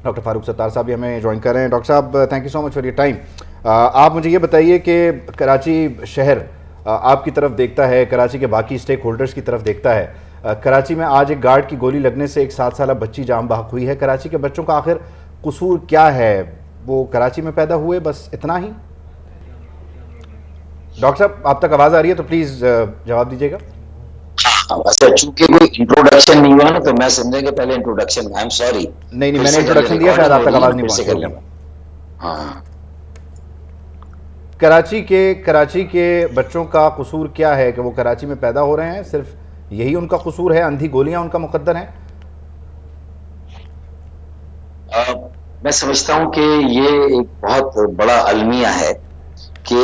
Doctor Farooq Sattar صاحب بھی ہمیں جوائن کر رہے ہیں. ڈاکٹر صاحب thank you so much for your time. آپ مجھے یہ بتائیے کہ کراچی شہر آپ کی طرف دیکھتا ہے, کراچی کے باقی اسٹیک ہولڈرز کی طرف دیکھتا ہے. کراچی میں آج ایک گارڈ کی گولی لگنے سے ایک 7 سالہ بچی جان بحق ہوئی ہے. کراچی کے بچوں کا آخر قصور کیا ہے؟ وہ کراچی میں پیدا ہوئے, بس اتنا ہی؟ ڈاکٹر صاحب آپ تک آواز آ رہی ہے تو پلیز جواب دیجیے گا. چونکہ کوئی انٹروڈکشن نہیں ہوا نا تو میں سمجھیں کہ پہلے انٹروڈکشن. I am sorry. نہیں میں نے انٹروڈکشن دیا, شاید آپ تک آواز نہیں پہنچی ہوگی. ہاں, کراچی کے بچوں کا قصور کیا ہے کہ وہ کراچی میں پیدا ہو رہے ہیں؟ صرف یہی ان کا قصور ہے؟ اندھی گولیاں ان کا مقدر ہیں؟ میں سمجھتا ہوں کہ یہ ایک بہت بڑا المیہ ہے کہ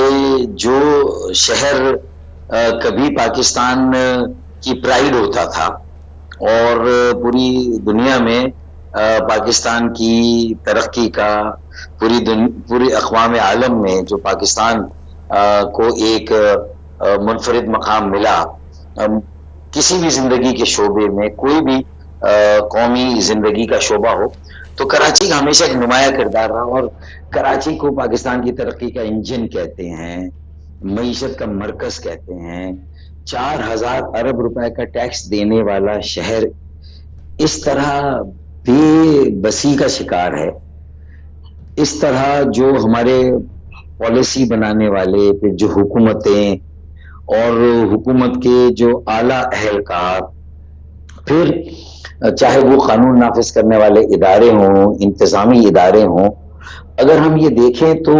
جو شہر کبھی پاکستان کی پرائیڈ ہوتا تھا اور پوری دنیا میں پاکستان کی ترقی کا, پوری اقوام عالم میں جو پاکستان کو ایک منفرد مقام ملا, کسی بھی زندگی کے شعبے میں, کوئی بھی قومی زندگی کا شعبہ ہو, تو کراچی کا ہمیشہ ایک نمایاں کردار رہا. اور کراچی کو پاکستان کی ترقی کا انجن کہتے ہیں, معیشت کا مرکز کہتے ہیں. 4,000 ارب روپے کا ٹیکس دینے والا شہر اس طرح بے بسی کا شکار ہے. اس طرح جو ہمارے پالیسی بنانے والے, پھر جو حکومتیں اور حکومت کے جو اعلیٰ اہلکار, پھر چاہے وہ قانون نافذ کرنے والے ادارے ہوں, انتظامی ادارے ہوں, اگر ہم یہ دیکھیں تو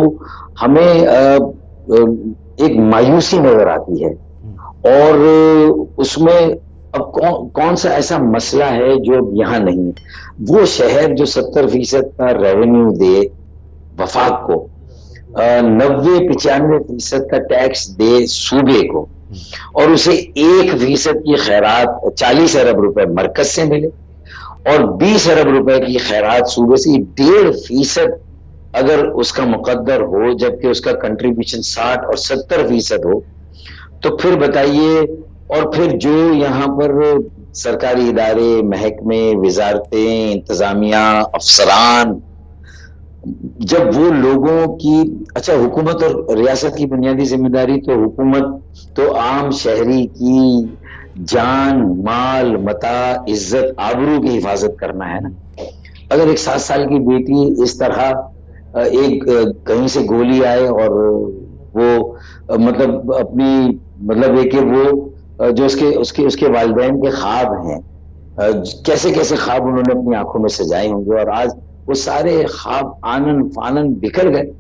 ہمیں ایک مایوسی نظر آتی ہے. اور اس میں اب کون سا ایسا مسئلہ ہے جو اب یہاں نہیں؟ وہ شہر جو 70% کا ریونیو دے وفاق کو, 90-95% کا ٹیکس دے صوبے کو, اور اسے 1% کی خیرات 40 ارب روپے مرکز سے ملے, اور 20 ارب روپے کی خیرات صوبے سے, 1.5% اگر اس کا مقدر ہو, جبکہ اس کا کنٹریبیوشن 60 اور 70% ہو, تو پھر بتائیے. اور پھر جو یہاں پر سرکاری ادارے, محکمے, وزارتیں, انتظامیہ, افسران, جب وہ لوگوں کی, اچھا حکومت اور ریاست کی بنیادی ذمہ داری تو حکومت تو عام شہری کی جان, مال, متاع, عزت, آبرو کی حفاظت کرنا ہے نا. اگر ایک 7 سال کی بیٹی اس طرح ایک کہیں سے گولی آئے اور وہ مطلب اپنی مطلب ہے کہ وہ جو اس کے والدین کے خواب ہیں, کیسے کیسے خواب انہوں نے اپنی آنکھوں میں سجائے ہوں گے, اور آج وہ سارے خواب آنن فانن بکھر گئے.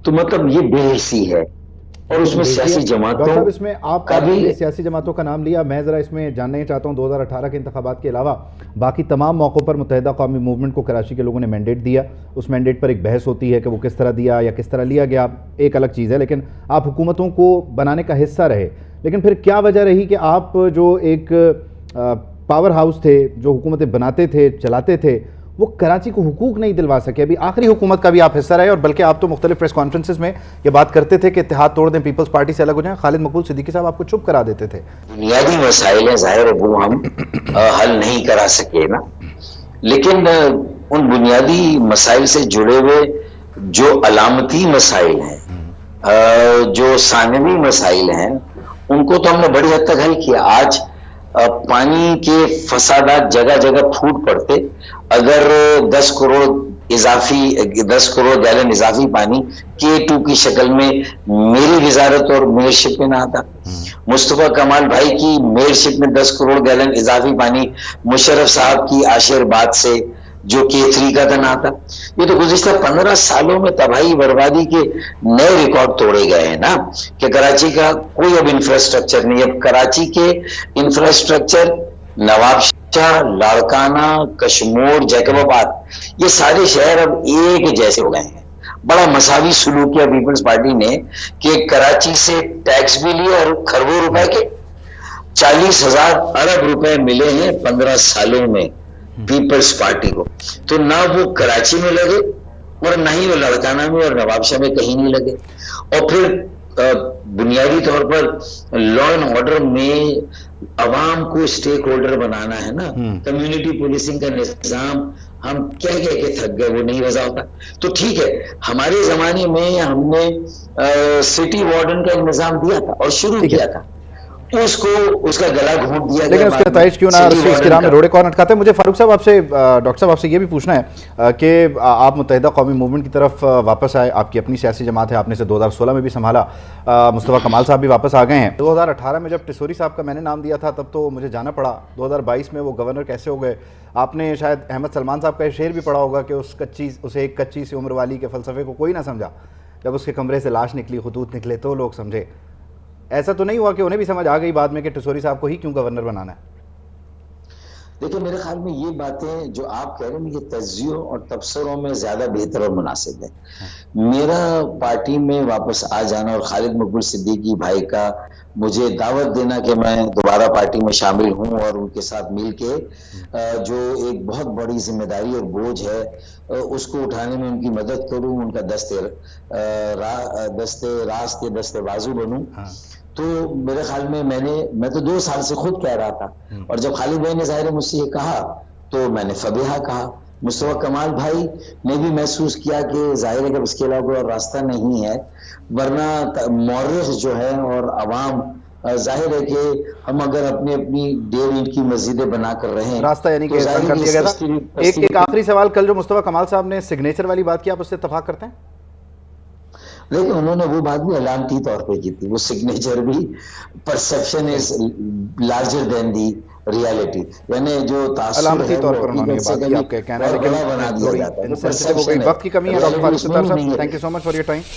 تو مطلب یہ بے حسی ہے. اور اس میں سیاسی جماعتوں اس میں آپ نے سیاسی جماعتوں کا نام لیا, میں ذرا اس میں جاننا چاہتا ہوں 2018 کے انتخابات کے علاوہ باقی تمام موقعوں پر متحدہ قومی موومنٹ کو کراچی کے لوگوں نے مینڈیٹ دیا. اس مینڈیٹ پر ایک بحث ہوتی ہے کہ وہ کس طرح دیا یا کس طرح لیا گیا, ایک الگ چیز ہے, لیکن آپ حکومتوں کو بنانے کا حصہ رہے. لیکن پھر کیا وجہ رہی کہ آپ جو ایک پاور ہاؤس تھے, جو حکومتیں بناتے تھے, چلاتے تھے, وہ کراچی کو حقوق نہیں دلوا سکے؟ ابھی آخری حکومت کا بھی آپ حصہ رہے, اور بلکہ آپ تو مختلف پریس کانفرنسز میں یہ بات کرتے تھے کہ اتحاد توڑ دیں, پیپلز پارٹی سے الگ ہو جائیں. خالد مقبول صدیقی صاحب آپ کو چپ کرا دیتے تھے. بنیادی مسائل ہیں, ظاہر ہے وہ ہم حل نہیں کرا سکے نا, لیکن ان بنیادی مسائل سے جڑے ہوئے جو علامتی مسائل ہیں, جو ثانوی مسائل ہیں, ان کو تو ہم نے بڑی حد تک حل کیا. آج پانی کے فسادات جگہ جگہ پھوٹ پڑتے اگر 10 کروڑ گیلن اضافی پانی K2 کی شکل میں میری وزارت اور میئرشپ میں نہ آتا. مصطفیٰ کمال بھائی کی میئرشپ میں 10 کروڑ گیلن اضافی پانی مشرف صاحب کی آشیرواد سے جو K3 کا نہ آتا. یہ تو گزشتہ 15 سالوں میں تباہی بربادی کے نئے ریکارڈ توڑے گئے ہیں نا, کہ کراچی کا کوئی اب انفراسٹرکچر نہیں. اب کراچی کے انفراسٹرکچر نواب شاہ, لاڑکانہ, کشمور, جیکب آباد, یہ سارے شہر اب ایک جیسے ہو گئے ہیں. بڑا مساوی سلوک کیا پیپلز پارٹی نے کہ کراچی سے ٹیکس بھی لیا اور کھربوں روپے کے 40,000 ارب روپے ملے ہیں 15 سالوں میں پیپلز پارٹی کو. تو نہ وہ کراچی میں لگے اور نہ ہی وہ لاڑکانہ میں اور نواب شاہ میں کہیں نہیں لگے. اور پھر بنیادی طور پر لا اینڈ آرڈر میں عوام کو اسٹیک ہولڈر بنانا ہے نا, کمیونٹی پولیسنگ کا نظام ہم کہہ کے تھک گئے، وہ نہیں رضا ہوتا. تو ٹھیک ہے، ہمارے زمانے میں ہم نے سٹی وارڈن کا ایک نظام دیا تھا اور شروع ٹھیک ہے، کیا تھا، اس کو اس کا گلا گھونٹ دیا گیا لیکن اس کے بعد میں نتائج کیوں نہ سٹی رسی اس کی وارڈن راہ میں کا. روڑے کون اٹکاتے ہیں؟ مجھے فاروق صاحب آپ سے ڈاکٹر صاحب آپ سے یہ بھی پوچھنا ہے کہ آپ متحدہ قومی موومنٹ کی طرف واپس آئے، آپ کی اپنی سیاسی جماعت ہے، آپ نے اسے 2016 میں بھی سنبھالا، مصطفیٰ کمال صاحب بھی واپس آ گئے ہیں. 2018 میں جب ٹسوری صاحب کا میں نے نام دیا تھا تب تو مجھے جانا پڑا. 2022 میں وہ گورنر کیسے ہو گئے؟ آپ نے شاید احمد سلمان صاحب کا یہ شعر بھی پڑھا ہوگا کہ اسے ایک کچی سی عمر والی کے فلسفے کو کوئی نہ سمجھا، جب اس کے کمرے سے لاش نکلی، خطوط نکلے تو لوگ سمجھے. ایسا تو نہیں ہوا کہ انہیں بھی سمجھ آ گئی بعد میں کہ ٹسوری صاحب کو ہی کیوں گورنر بنانا ہے؟ دیکھیں میرے خیال میں یہ باتیں جو آپ کہہ رہے ہیں یہ تجزیوں اور تبصروں میں زیادہ بہتر اور مناسب ہے. میرا پارٹی میں واپس آ جانا اور خالد مقبول صدیقی بھائی کا مجھے دعوت دینا کہ میں دوبارہ پارٹی میں شامل ہوں اور ان کے ساتھ مل کے جو ایک بہت بڑی ذمہ داری اور بوجھ ہے اس کو اٹھانے میں ان کی مدد کروں، ان کا دستے بازو بنوں. تو میرے خیال میں میں تو 2 سال سے خود کہہ رہا تھا، اور جب خالد بھائی نے ظاہر مجھ سے یہ کہا تو میں نے فبیہا کہا. مصطفیٰ کمال بھائی نے بھی محسوس کیا کہ ظاہر ہے کہ اس کے علاوہ کوئی اور راستہ نہیں ہے، ورنہ مورخ جو ہے اور عوام ظاہر ہے کہ ہم اگر اپنی 1.5 اینٹ کی مسجدیں بنا کر رہیں راستہ یعنی تو کہ ظاہر بند ہے کر کہ دیا گیا تھا. ایک آخری سوال، کل جو مصطفیٰ کمال صاحب نے سگنیچر والی بات کی، آپ اس سے اتفاق کرتے ہیں؟ لیکن انہوں نے وہ بات بھی علامتی طور پہ کی تھی. وہ سگنیچر بھی perception is larger than the reality, یعنی جو تاثر علامتی ہے طور وہ پر انہوں نے یہ حقیقت سے بات کی، کبھی آپ کا کہنا ہے، اور لیکن بڑا بنا دیا تھوڑی جاتا ہے. وہ انسینسٹیو ہو گئی. پرسپشن ہے، وقت کی کمی ہے. ڈاکٹر ریالٹی فاروق اس میں ستار بھی نہیں صاحب، ہے. Thank you so much for your time.